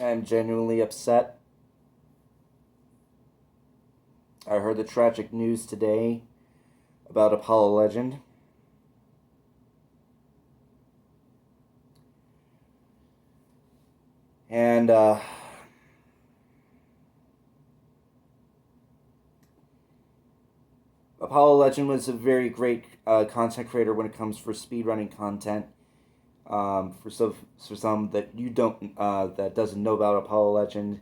I'm genuinely upset. I heard the tragic news today about Apollo Legend. And Apollo Legend was a very great content creator when it comes for speedrunning content. For some that you don't that doesn't know about Apollo Legend,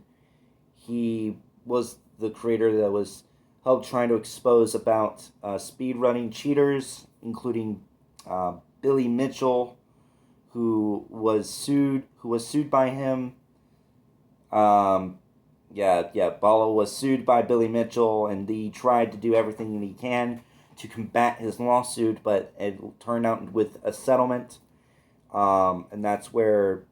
he was the creator that was helped trying to expose about speedrunning cheaters, including Billy Mitchell, who was sued by him. Um, yeah, Bala was sued by Billy Mitchell, and he tried to do everything that he can to combat his lawsuit, but it turned out with a settlement. And that's where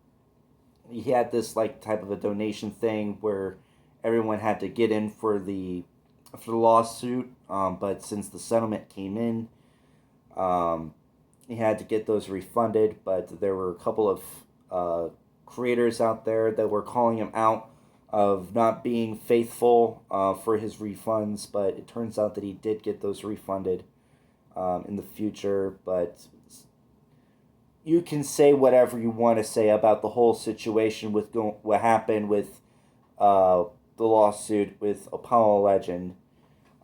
he had this like type of a donation thing where everyone had to get in for the lawsuit. But since the settlement came in, um, he had to get those refunded. But there were a couple of creators out there that were calling him out of not being faithful for his refunds. But it turns out that he did get those refunded in the future. But you can say whatever you want to say about the whole situation with what happened with uh, the lawsuit with Apollo Legend.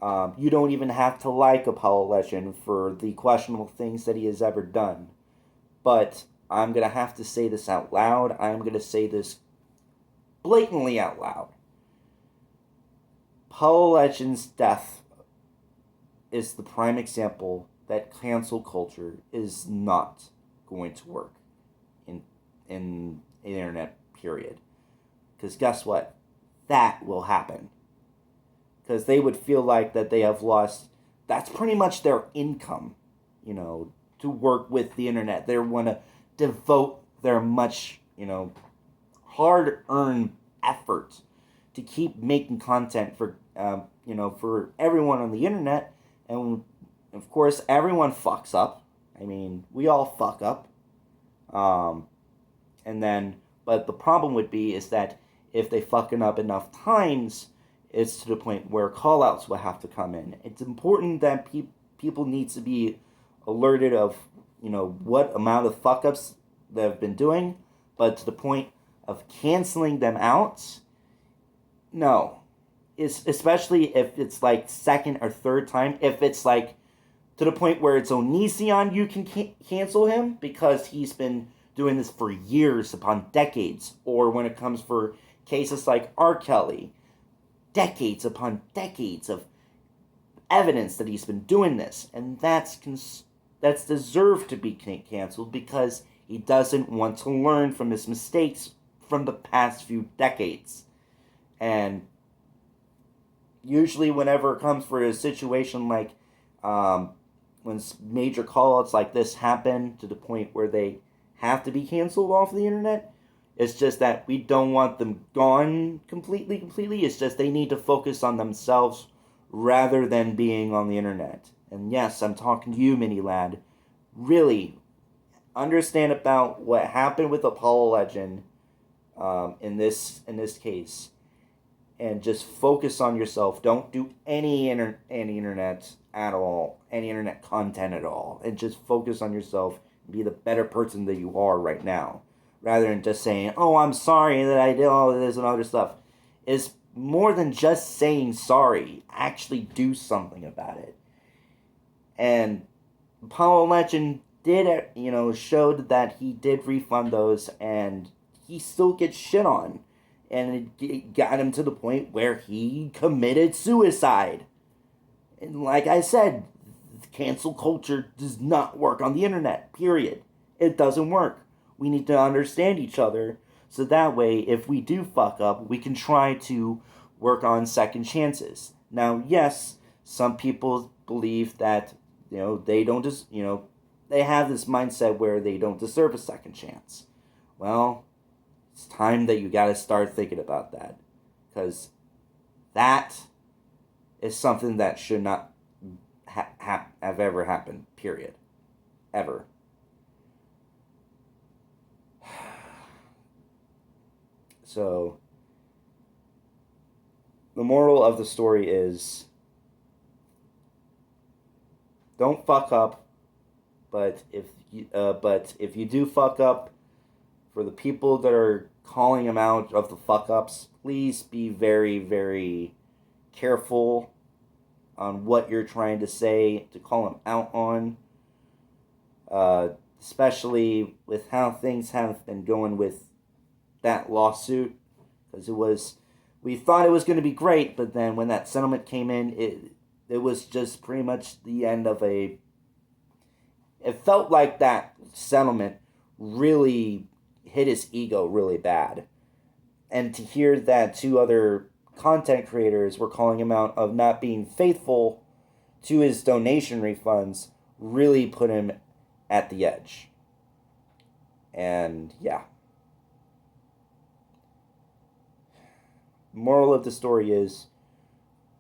You don't even have to like Apollo Legend for the questionable things that he has ever done. But I'm going to have to say this out loud. I'm going to say this blatantly out loud. Apollo Legend's death is the prime example that cancel culture is not going to work in in the internet, period. Because guess what? That will happen. Because they would feel like that they have lost. That's pretty much their income, to work with the internet. They want to devote their much, hard-earned effort to keep making content for everyone on the internet. And of course, everyone fucks up. I mean, we all fuck up. Um, and then, but the problem would be is that if they fucking up enough times, it's to the point where callouts will have to come in. It's important that people need to be alerted of what amount of fuck ups they've been doing, but to the point of canceling them out, no. It's especially if it's like second or third time. If it's like to the point where it's Onision, you can cancel him because he's been doing this for years upon decades. Or when it comes for cases like R. Kelly, decades upon decades of evidence that he's been doing this, and that's deserved to be canceled because he doesn't want to learn from his mistakes from the past few decades. And usually, whenever it comes for a situation like when major callouts like this happen to the point where they have to be canceled off the internet, it's just that we don't want them gone completely. It's just they need to focus on themselves rather than being on the internet. And yes, I'm talking to you, mini lad. Really understand about what happened with Apollo Legend in this case, and just focus on yourself. Don't do any internet at all, any internet content at all, and just focus on yourself. And be the better person that you are right now, rather than just saying, "Oh, I'm sorry that I did all of this and other stuff." Is more than just saying sorry. Actually, do something about it. And Apollo Legend did, showed that he did refund those, and he still gets shit on. And it got him to the point where he committed suicide. And like I said, cancel culture does not work on the internet, period. It doesn't work. We need to understand each other so that way, if we do fuck up, we can try to work on second chances. Now, yes, some people believe that, they don't just, they have this mindset where they don't deserve a second chance. Well, it's time that you got to start thinking about that, because that is something that should not have ever happened. Period. Ever. So, the moral of the story is don't fuck up, but if you do fuck up, for the people that are calling him out of the fuck ups, please be very, very careful on what you're trying to say to call him out on. Especially with how things have been going with that lawsuit, because we thought it was going to be great, but then when that settlement came in, it was just pretty much the end of a. It felt like that settlement really hit his ego really bad, and to hear that two other content creators were calling him out of not being faithful to his donation refunds really put him at the edge. And yeah. Moral of the story is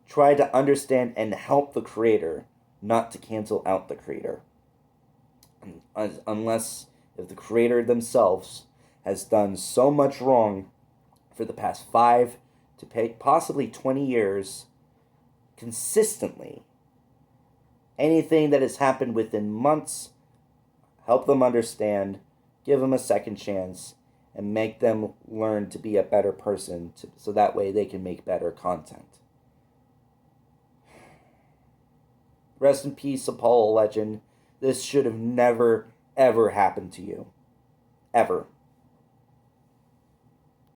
try to understand and help the creator, not to cancel out the creator. Unless if the creator themselves has done so much wrong for the past 5 to possibly 20 years consistently. Anything that has happened within months, help them understand, give them a second chance, and make them learn to be a better person so that way they can make better content. Rest in peace, Apollo legend. This should have never, ever happened to you. Ever.